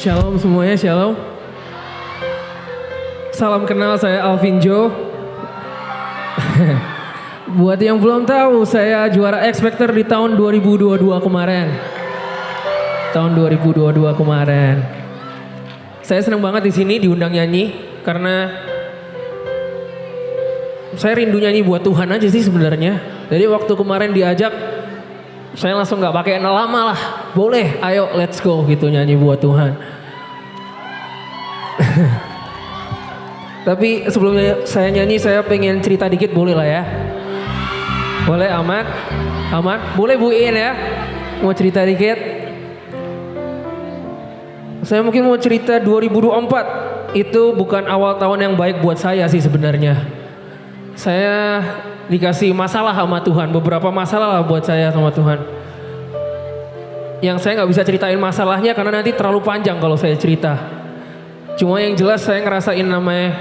Shalom semuanya, shalom. Salam kenal, saya Alvin Jo. Buat yang belum tahu, saya juara X Factor di tahun 2022 kemarin. Saya senang banget di sini diundang nyanyi karena saya rindu nyanyi buat Tuhan aja sih sebenarnya. Jadi waktu kemarin diajak, saya langsung nggak pakai lama lah. Boleh, ayo let's go gitu nyanyi buat Tuhan. Tapi sebelumnya saya nyanyi, saya pengen cerita dikit, boleh lah ya? Boleh, aman? Aman? Boleh Bu In ya? Mau cerita dikit? Saya mungkin mau cerita 2024. Itu bukan awal tahun yang baik buat saya sih sebenarnya. Saya dikasih masalah sama Tuhan, beberapa masalah lah buat saya sama Tuhan. Yang saya nggak bisa ceritain masalahnya karena nanti terlalu panjang kalau saya cerita. Cuma yang jelas saya ngerasain namanya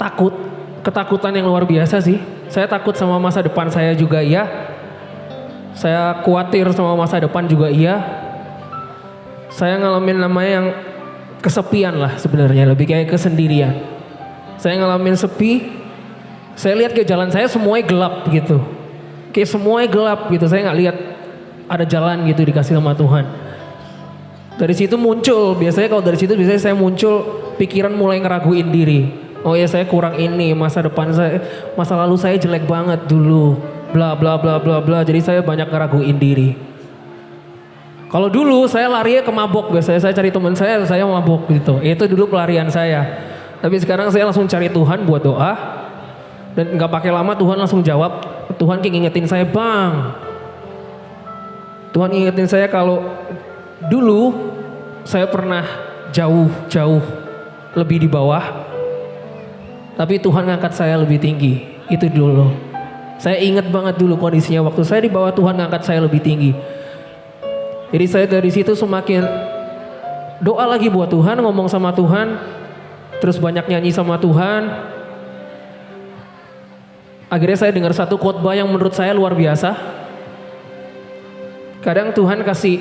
takut, ketakutan yang luar biasa sih. Saya takut sama masa depan saya juga iya. Saya khawatir sama masa depan juga iya. Saya ngalamin namanya yang kesepian lah sebenarnya, lebih kayak kesendirian. Saya ngalamin sepi. Saya lihat ke jalan saya semuanya gelap gitu. Kayak semuanya gelap gitu. Saya nggak lihat ada jalan gitu dikasih sama Tuhan. Dari situ muncul, biasanya kalau dari situ biasanya saya muncul pikiran mulai ngeraguin diri. Oh ya, saya kurang ini, masa depan saya, masa lalu saya jelek banget dulu, bla bla bla bla bla. Jadi saya banyak ngeraguin diri. Kalau dulu saya larinya ke mabok, biasanya saya cari teman saya mabok gitu. Itu dulu pelarian saya. Tapi sekarang saya langsung cari Tuhan buat doa. Dan nggak pakai lama Tuhan langsung jawab. Tuhan kayak ngingetin saya, bang. Tuhan ingetin saya kalau dulu saya pernah jauh lebih di bawah. Tapi Tuhan ngangkat saya lebih tinggi. Itu dulu. Saya ingat banget dulu kondisinya waktu saya di bawah, Tuhan ngangkat saya lebih tinggi. Jadi saya dari situ semakin doa lagi buat Tuhan, ngomong sama Tuhan. Terus banyak nyanyi sama Tuhan. Akhirnya saya dengar satu khotbah yang menurut saya luar biasa. Kadang Tuhan kasih,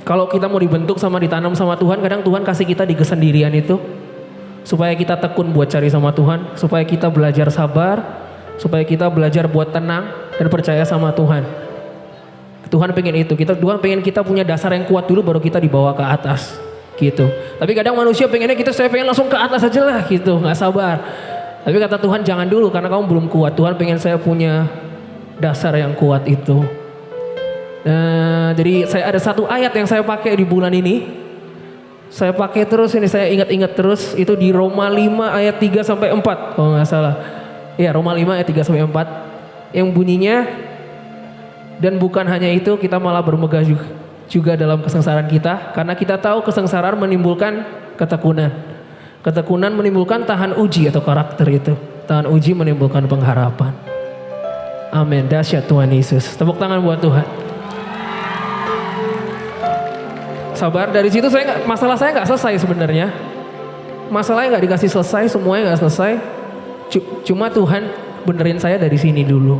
kalau kita mau dibentuk sama ditanam sama Tuhan, kadang Tuhan kasih kita di kesendirian itu. Supaya kita tekun buat cari sama Tuhan. Supaya kita belajar sabar. Supaya kita belajar buat tenang dan percaya sama Tuhan. Tuhan pengen itu. Tuhan pengen kita punya dasar yang kuat dulu baru kita dibawa ke atas. Gitu. Tapi kadang manusia pengennya saya pengen langsung ke atas aja lah gitu. Gak sabar. Tapi kata Tuhan jangan dulu karena kamu belum kuat. Tuhan pengen saya punya dasar yang kuat itu. Nah, jadi saya ada satu ayat yang saya pakai di bulan ini. Saya pakai terus ini, saya ingat-ingat terus. Itu di Roma 5 ayat 3 sampai 4 kalau nggak salah. Ya, Roma 5 ayat 3 sampai 4 yang bunyinya, dan bukan hanya itu, kita malah bermegah juga dalam kesengsaraan kita, karena kita tahu kesengsaraan menimbulkan ketekunan. Ketekunan menimbulkan tahan uji atau karakter itu. Tahan uji menimbulkan pengharapan. Amin, dahsyat Tuhan Yesus. Tepuk tangan buat Tuhan. Sabar, dari situ masalah saya nggak selesai sebenarnya. Masalahnya nggak dikasih selesai, semuanya nggak selesai. Cuma Tuhan benerin saya dari sini dulu.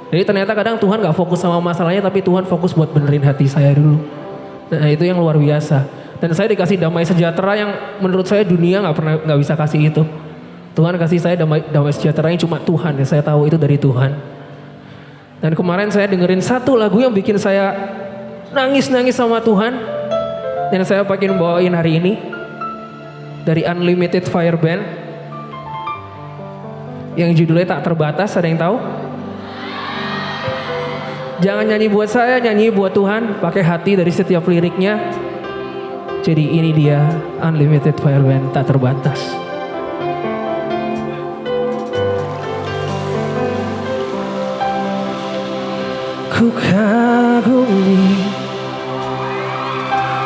Jadi ternyata kadang Tuhan nggak fokus sama masalahnya, tapi Tuhan fokus buat benerin hati saya dulu. Nah itu yang luar biasa. Dan saya dikasih damai sejahtera yang menurut saya dunia nggak bisa kasih itu. Tuhan kasih saya damai sejahtera yang cuma Tuhan, ya saya tahu itu dari Tuhan. Dan kemarin saya dengerin satu lagu yang bikin saya nangis-nangis sama Tuhan. Dan saya pengen bawain hari ini. Dari Unlimited Fire Band. Yang judulnya Tak Terbatas, ada yang tahu? Jangan nyanyi buat saya, nyanyi buat Tuhan. Pakai hati dari setiap liriknya. Jadi ini dia Unlimited Fire Band, Tak Terbatas. Ku kagumi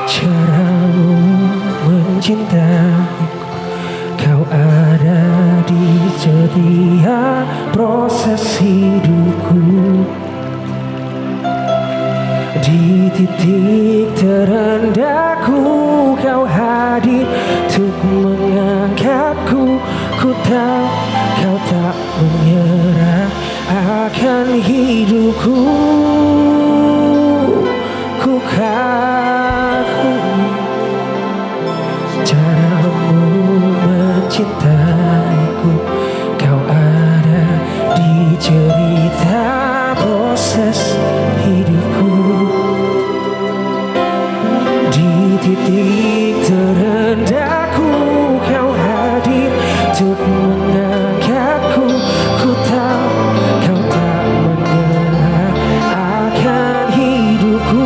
caramu mencintaiku. Kau ada di setiap proses hidupku. Di titik terendahku kau hadir untuk mengangkatku. Ku tahu kau tak menyerah akan hidupku. ku kagumi caramu mencintaiku. Kau ada di cerita proses hidupku. Di titik terendahku kau hadir untuk mengangkatku. Ku tahu kau tak menyerah akan hidupku.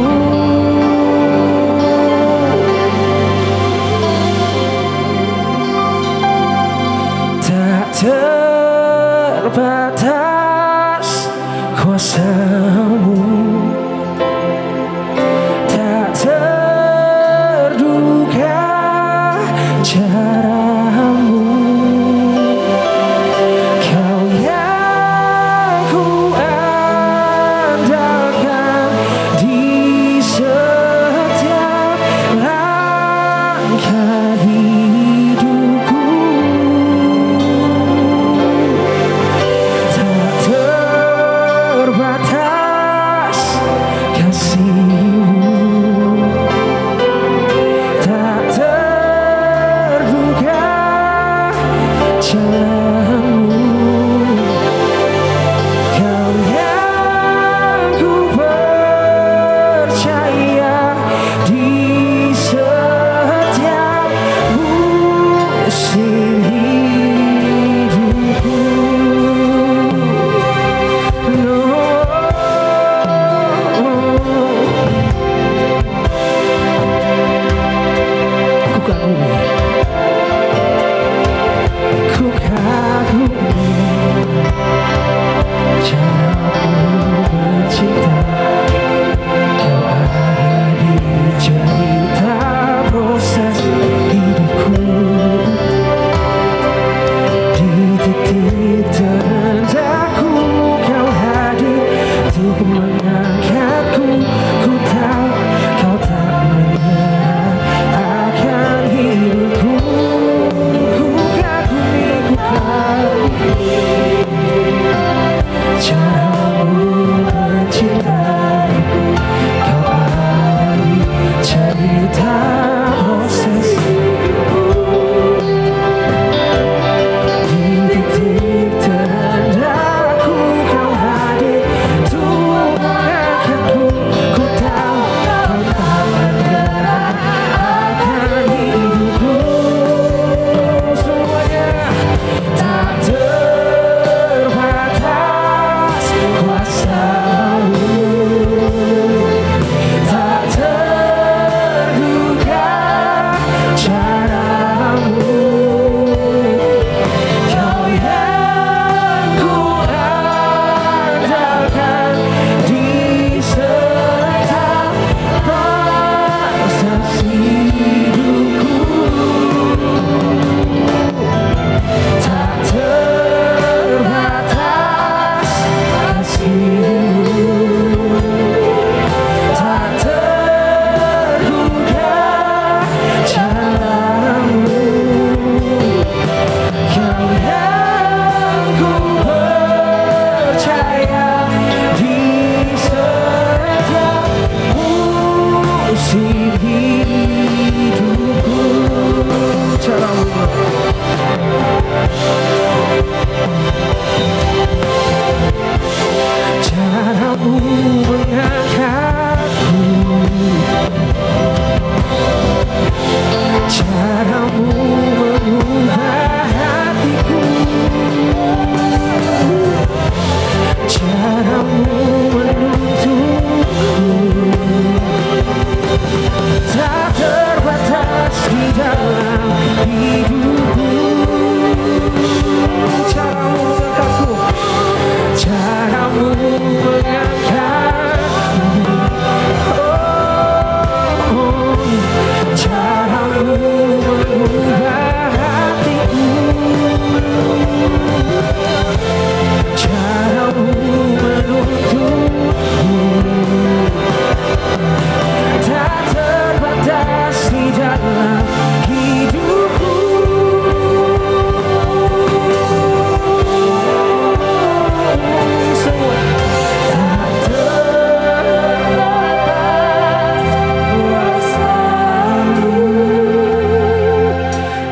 Tak terbatas kuasamu, tak terduga caramu. Kau yang ku andalkan di setiap langkah hidupku. Tak terbatas kasihmu, tak terduga jalanmu. Kau yang ku percaya di setiap musim hidupku. Ku kagumi, ku kagumi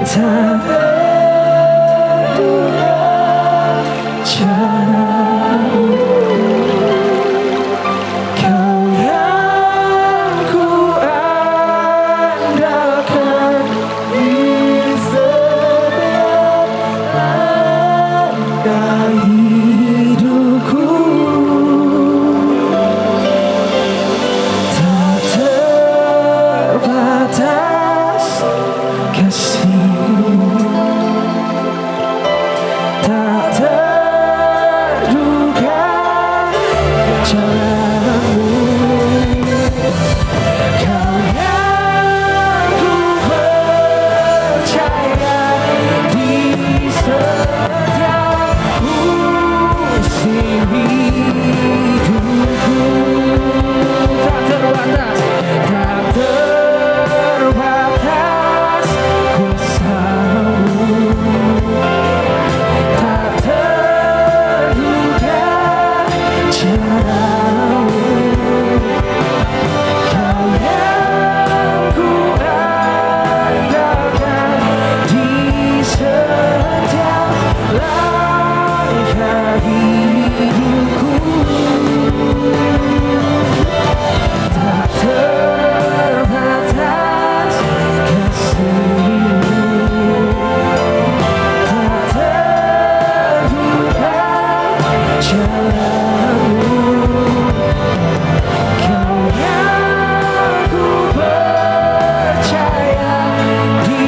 tak terduga caramu. Kau yang ku andalkan di setiap langkah hidupku. Tak terbatas kasih, tak terduga caramu. Kau yang ku percaya di setiap musim hidupku. Tak terbatas, tak terbatas kuasamu, tak terduga caramu. Kau yang ku andalkan di setiap langkah hidupku. Tak terbatas kasih-Mu, tak terduga caramu. Kau yang ku percaya di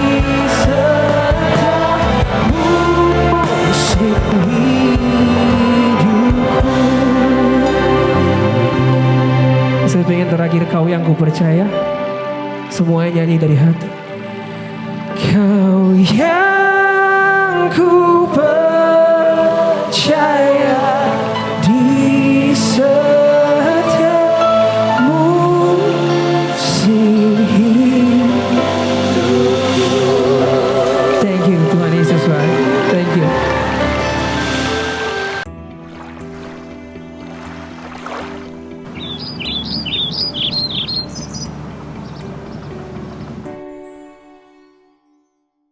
setiap musim hidupku. Saya pengen terakhir, kau yang ku percaya. Semuanya nyanyi dari hati. Kau yang ku percaya.